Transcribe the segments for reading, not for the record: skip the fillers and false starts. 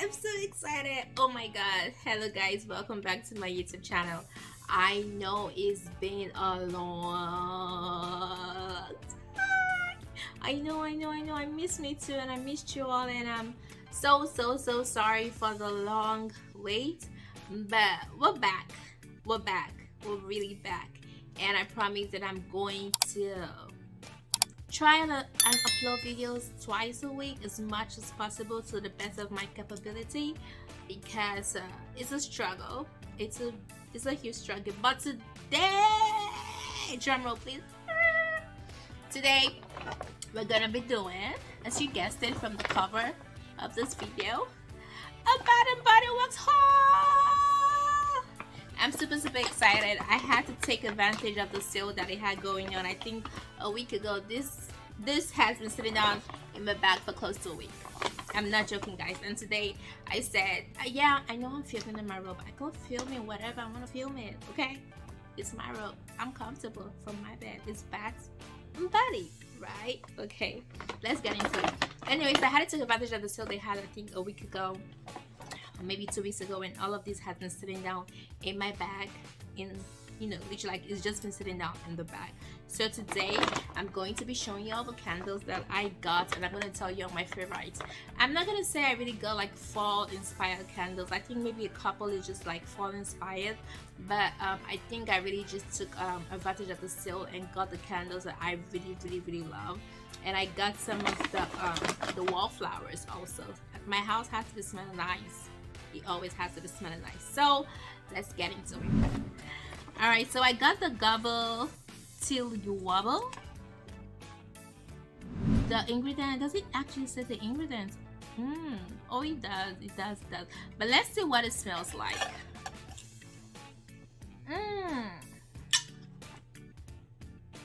I'm so excited. Oh my god. Hello guys, welcome back to my YouTube channel. I know it's been a long time. I know. I miss me too, and I missed you all, and I'm so sorry for the long wait. But we're back. We're really back. And I promise that I'm going to try and upload videos twice a week as much as possible to the best of my capability, because it's a struggle. It's a huge struggle. But today, drum roll please. Today we're gonna be doing, as you guessed it from the cover of this video, a Bath and Body Works haul. I'm super excited. I had to take advantage of the sale that it had going on. I think a week ago. This has been sitting down in my bag for close to a week. I'm not joking, guys. And today I said, yeah, I know I'm filming in my robe. I go film it whatever I want to film it. Okay, it's my robe. I'm comfortable from my bed. It's Bath and Body, right? Okay, let's get into it. Anyways, I had to take advantage of the sale they had, I think a week ago, or maybe 2 weeks ago, and all of this has been sitting down in my bag, in, you know, literally like it's just been sitting down in the bag. So today I'm going to be showing you all the candles that I got, and I'm going to tell you all my favorites. I'm not going to say I really got like fall inspired candles. I think maybe a couple is just like fall inspired, but I think I really just took advantage of the sale and got the candles that I really love. And I got some of the wallflowers also. My house has to be smelling nice. It always has to be smelling nice. So let's get into it. Alright, so I got the Gobble Til You Wobble. The ingredient, does it actually say the ingredients? Oh, it does. But let's see what it smells like.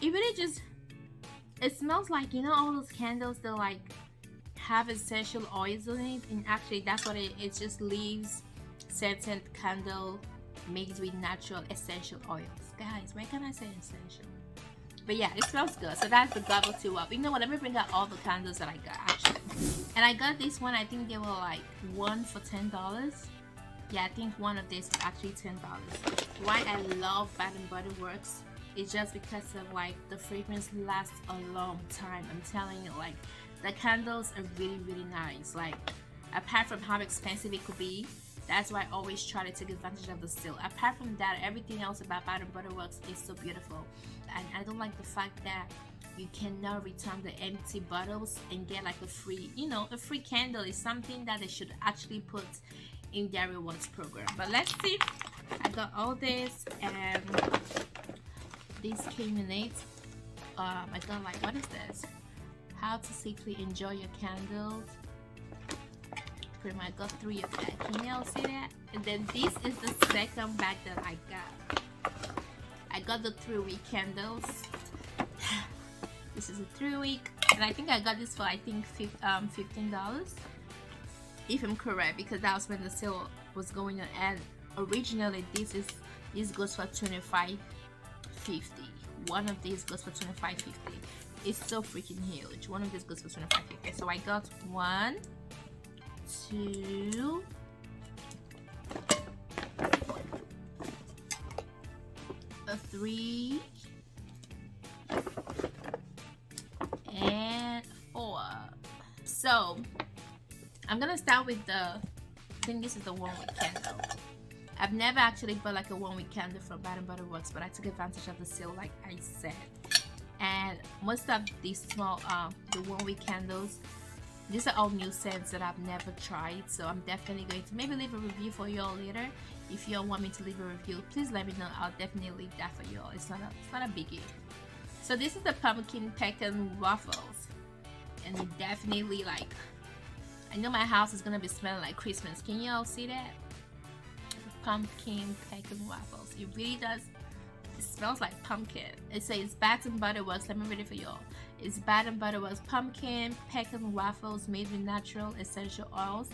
It really just, it smells like, you know, all those candles that like have essential oils in it, and actually that's what it's just leaves, scented candle mixed with natural essential oils. Guys, why can't I say essential? But yeah, it smells good. So that's the Gobble Til You Wobble. You know what, let me bring out all the candles that I got actually. And I got this one, I think they were like one for $10. Yeah, I think one of these is actually $10. Why I love Bath and Body Works is just because of like the fragrance lasts a long time. I'm telling you, like the candles are really nice. Like apart from how expensive it could be, that's why I always try to take advantage of the sale. Apart from that, everything else about Bath and Body Works is so beautiful. And I don't like the fact that you cannot return the empty bottles and get like a free, you know, a free candle. Is something that they should actually put in their rewards program. But let's see. I got all this, and this came in it. I got like, what is this? How to safely enjoy your candles. Pretty much got 3 of that. Can y'all see that? And then this is the second bag that I got. I got the 3-week candles. This is a 3-week, and I think I got this for $15, if I'm correct, because that was when the sale was going on. And originally this goes for $25.50. One of these goes for $25.50. It's so freaking huge. One of these goes for $25.50. So I got 1, 2, 3, and 4. So I'm gonna start with the, I think this is the 1-week candle. I've never actually bought like a 1-week candle from Bath and Body Works, but I took advantage of the sale like I said. And most of these small the 1-week candles, these are all new scents that I've never tried, so I'm definitely going to maybe leave a review for you all later. If you all want me to leave a review, please let me know. I'll definitely leave that for you all. It's not a biggie. So this is the pumpkin pecan waffles, and it definitely, like, I know my house is gonna be smelling like Christmas. Can you all see that? Pumpkin pecan waffles. It really does. It smells like pumpkin. It says Bath and Body Works. Let me read it for y'all. It's Bath and Body Works pumpkin pecan waffles made with natural essential oils,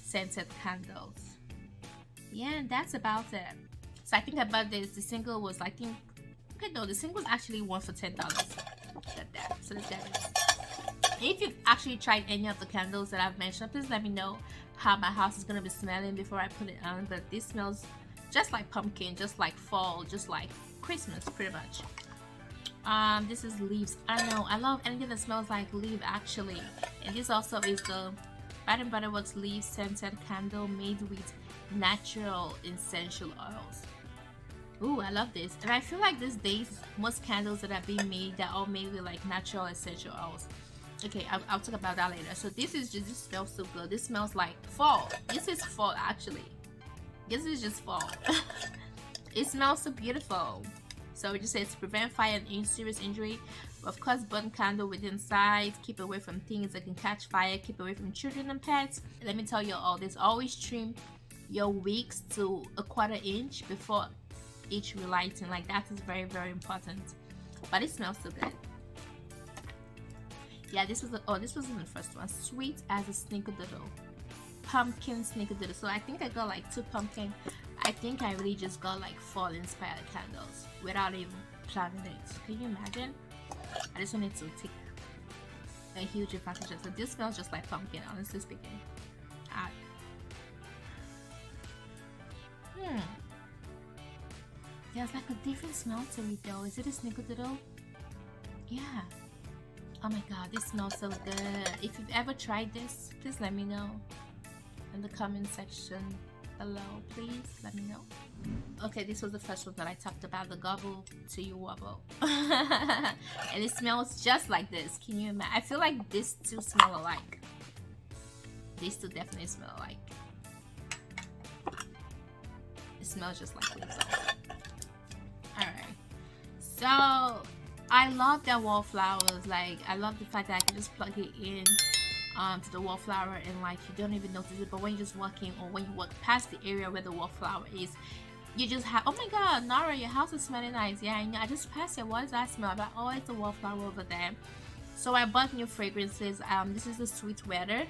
scented candles. Yeah, and that's about it. So I think I bought this. The single was, I think, okay, no, the single was actually 1 for $10. Got that. So that is. If you've actually tried any of the candles that I've mentioned, please let me know. how my house is gonna be smelling before I put it on, but this smells just like pumpkin, just like fall, just like Christmas pretty much. This is leaves. I don't know, I love anything that smells like leaf actually. And this also is the Bath & Body Works leaf scented candle made with natural essential oils. Ooh, I love this. And I feel like these days most candles that are being made, they're all made with like natural essential oils. Okay, I'll talk about that later. So this smells so good. This smells like fall. This is fall actually. This is just fall. It smells so beautiful. So it just says to prevent fire and serious injury. Of course, burn candle with inside. Keep away from things that can catch fire. Keep away from children and pets. Let me tell you all this. Always trim your wicks to a 1/4 inch before each relighting. Like that is very, very important. But it smells so good. Yeah, this was in the first one. Sweet as a Snickerdoodle. Pumpkin Snickerdoodle. So I think I got like 2 pumpkin. I think I really just got like fall inspired candles without even planning it. Can you imagine? I just wanted to take a huge advantage. So this smells just like pumpkin, honestly speaking. There's like a different smell to it though. Is it a Snickerdoodle? Yeah. Oh my god, this smells so good. If you've ever tried this, please let me know in the comment section below. Please let me know. Okay, this was the first one that I talked about, the Gobble Til You Wobble. And it smells just like this. Can you imagine? I feel like these two smell alike. These two definitely smell alike. It smells just like this. Alright. So I love their wallflowers. Like I love the fact that I can just plug it in to the wallflower and like you don't even notice it, but when you're just walking or when you walk past the area where the wallflower is, you just have, oh my god, Nara, your house is smelling nice. Yeah, I just passed it. What does that smell? But oh, it's the wallflower over there. So I bought new fragrances. This is the Sweet Weather.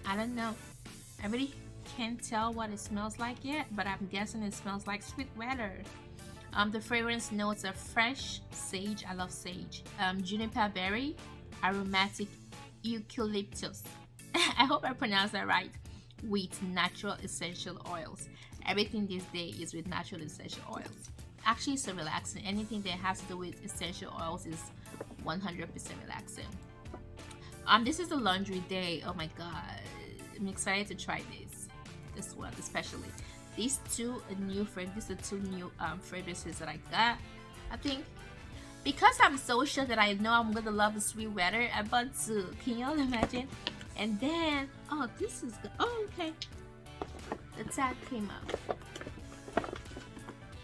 I don't know, I really can't tell what it smells like yet, but I'm guessing it smells like sweet weather. The fragrance notes are fresh sage. I love sage. Juniper berry, aromatic eucalyptus. I hope I pronounced that right. With natural essential oils. Everything these days is with natural essential oils. Actually, it's so relaxing. Anything that has to do with essential oils is 100% relaxing. This is the laundry day. Oh my god, I'm excited to try this one especially. These two new fragrances, the 2 new fragrances that I got. I think because I'm so sure that I know I'm gonna love the Sweet Weather, I bought 2. Can y'all imagine? And then, oh, this is good. Oh, okay. The tag came up.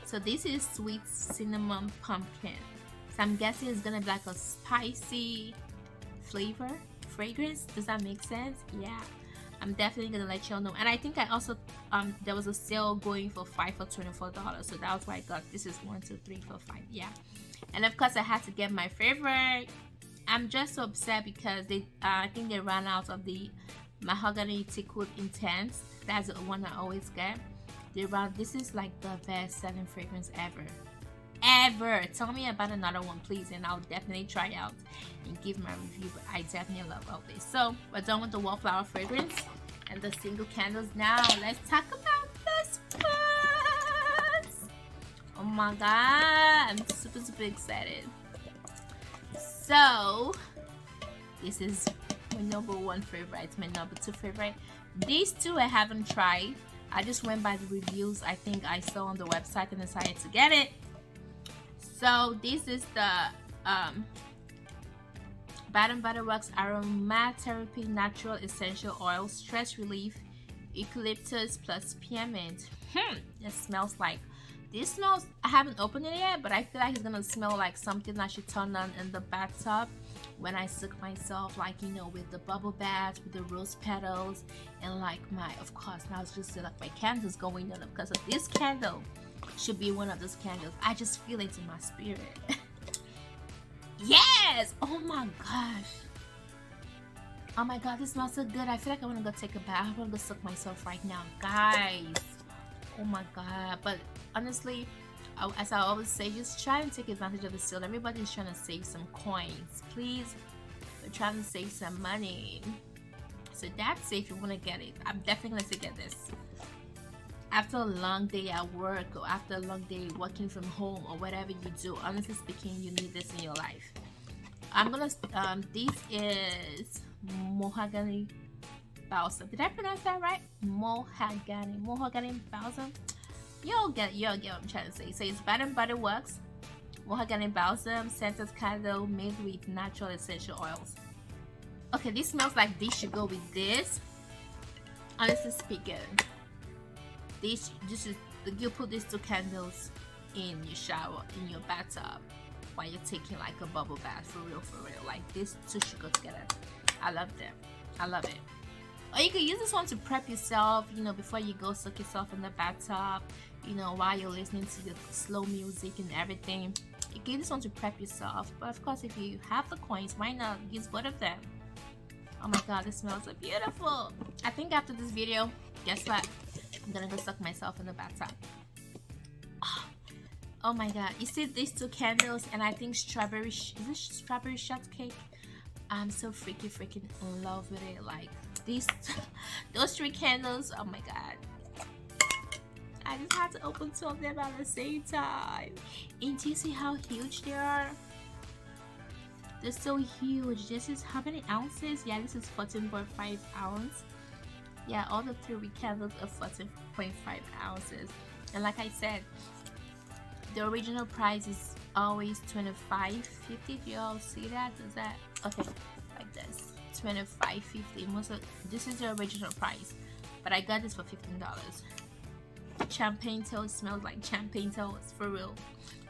So this is Sweet Cinnamon Pumpkin. So I'm guessing it's gonna be like a spicy fragrance. Does that make sense? Yeah. I'm definitely gonna let y'all know. And I think I also there was a sale going for 5 for $24, so that was why I got this. Is 1, 2, 3, 4, 5. Yeah. And of course I had to get my favorite. I'm just so upset because they I think they ran out of the Mahogany Teakwood Intense. That's the one I always get. This is like the best selling fragrance ever. Tell me about another one please, and I'll definitely try out and give my review. But I definitely love all this. So we're done with the wallflower fragrance and the single candles. Now let's talk about this one. Oh my god, I'm super excited. So this is my number 1 favorite, my number 2 favorite. These 2 I haven't tried. I just went by the reviews I think I saw on the website and decided to get it. So this is the Bath & Body Works Aromatherapy Natural Essential Oil Stress Relief Eucalyptus plus Spearmint. It smells like, this smells, I haven't opened it yet, but I feel like it's gonna smell like something I should turn on in the bathtub when I soak myself, like, you know, with the bubble bath, with the rose petals, and like of course now it's just like my candles going on because of this candle. Should be one of those candles. I just feel it in my spirit. Yes! Oh my gosh. Oh my god, this smells so good. I feel like I want to go take a bath. I want to go soak myself right now, guys. Oh my god. But honestly, as I always say, just try and take advantage of the sale. Everybody's trying to save some coins. Please, we're trying to save some money. So that's it if you want to get it. I'm definitely going to get this. After a long day at work, or after a long day working from home, or whatever you do, honestly speaking, you need this in your life. I'm gonna this is Mahogany Balsam. Did I pronounce that right? Mahogany Balsam. You'll get what I'm trying to say. So it's Bath and Body Works Mahogany Balsam scented candle made with natural essential oils. Okay, this smells like this should go with this. Honestly speaking, this is, you put these 2 candles in your shower, in your bathtub, while you're taking like a bubble bath, for real. Like these 2 should go together. I love them. I love it. Or you can use this one to prep yourself, you know, before you go soak yourself in the bathtub, you know, while you're listening to your slow music and everything. You can use this one to prep yourself. But of course, if you have the coins, why not use both of them? Oh my god, this smells so beautiful. I think after this video, guess what? I'm gonna go soak myself in the bathtub. Oh my god, you see these 2 candles, and I think strawberry, is this strawberry shortcake? I'm so freaking in love with it. Like those 3 candles, oh my god. I just had to open 2 of them at the same time. And do you see how huge they are? They're so huge. This is how many ounces? Yeah, this is 14.5 ounces. Yeah, all the 3 candles are 14.5 ounces. And like I said, the original price is always $25.50. Do you all see that? Is that okay? Like this, $25.50. Most of this is the original price, but I got this for $15. Champagne toast smells like champagne toast, for real.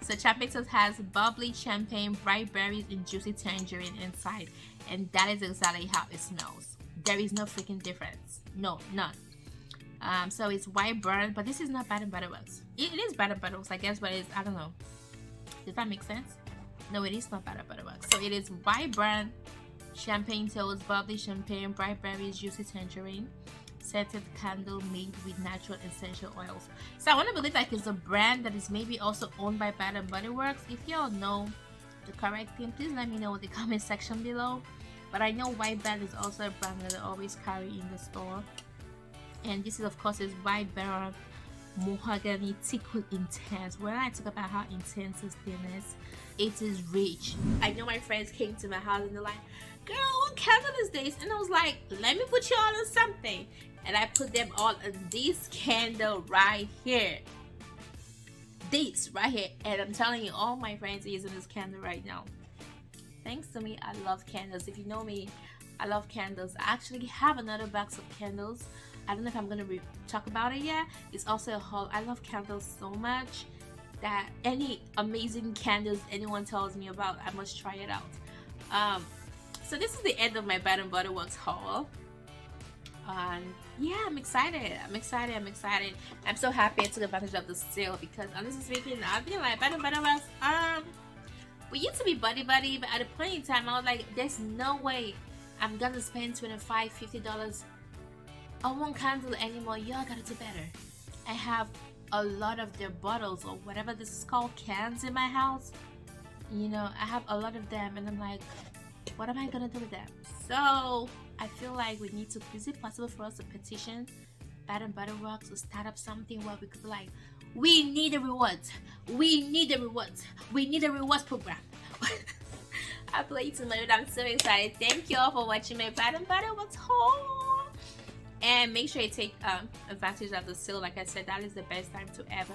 So champagne toast has bubbly champagne, bright berries, and juicy tangerine inside, and that is exactly how it smells. There is no freaking difference. No, none. So it's white burn, but this is not Bath and Body Works. It is Bath and Body Works, I guess, but it's, I don't know. Does that make sense? No, it is not Bath and Body Works. So it is white burn, champagne toast, bubbly champagne, bright berries, juicy tangerine, scented candle made with natural essential oils. So I want to believe like it's a brand that is maybe also owned by Bath and Body Works. If y'all know the correct thing, please let me know in the comment section below. But I know White Bath is also a brand that I always carry in the store. And this is, of course, is White Bath Mahogany Teakwood Intense. When I talk about how intense this thing is, it is rich. I know my friends came to my house and they're like, girl, what candle is this? And I was like, let me put you all on something. And I put them all on this candle right here. This right here. And I'm telling you, all my friends are using this candle right now. Thanks to me, I love candles. If you know me, I love candles. I actually have another box of candles. I don't know if I'm gonna talk about it yet. It's also a haul. I love candles so much that any amazing candles anyone tells me about, I must try it out. So this is the end of my Bath and Body Works haul. Yeah, I'm excited. I'm so happy I took advantage of the sale, because honestly speaking, I've been like Bath and Body Works. We used to be buddy, but at a point in time, I was like, there's no way I'm gonna spend $25-50 on one candle anymore. Y'all gotta do better. I have a lot of their bottles, or whatever this is called, cans in my house. You know, I have a lot of them, and I'm like, what am I gonna do with them? So I feel like we need to, is it possible for us to petition Bath and Body Works to start up something where we could be like, we need a rewards, we need a rewards program. I play too much, but I'm so excited. Thank you all for watching my Bath and Body Works haul. And make sure you take advantage of the sale. Like I said, that is the best time to ever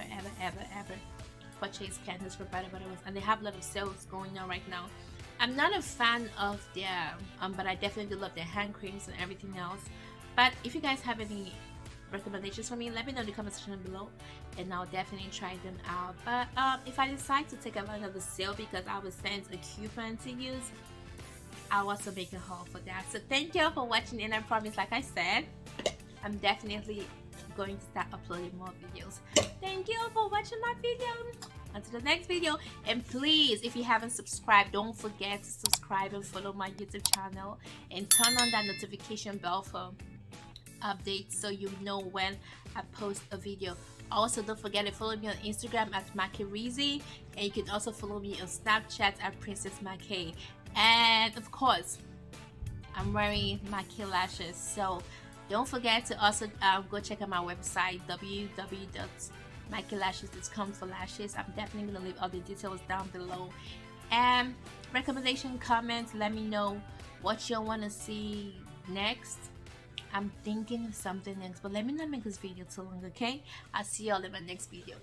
purchase candles for Bath and Body Works. And they have a lot of sales going on right now. I'm not a fan of their, but I definitely love their hand creams and everything else. But if you guys have any recommendations for me, let me know in the comment section below, and I'll definitely try them out. But if I decide to take advantage of the sale because I was sent a coupon to use, I'll also make a haul for that. So thank you all for watching, and I promise, like I said, I'm definitely going to start uploading more videos. Thank you all for watching my video. Until the next video, and please, if you haven't subscribed, don't forget to subscribe and follow my YouTube channel, and turn on that notification bell for updates so you know when I post a video. Also, don't forget to follow me on Instagram at Mckay Rizzy, and you can also follow me on Snapchat at Princess Mckay. And of course, I'm wearing Mckay lashes. So don't forget to also go check out my website www.mckaylashes.com for lashes. I'm definitely gonna leave all the details down below. And recommendation, comments, let me know what you want to see next. I'm thinking of something next, but let me not make this video too long, okay? I'll see y'all in my next video.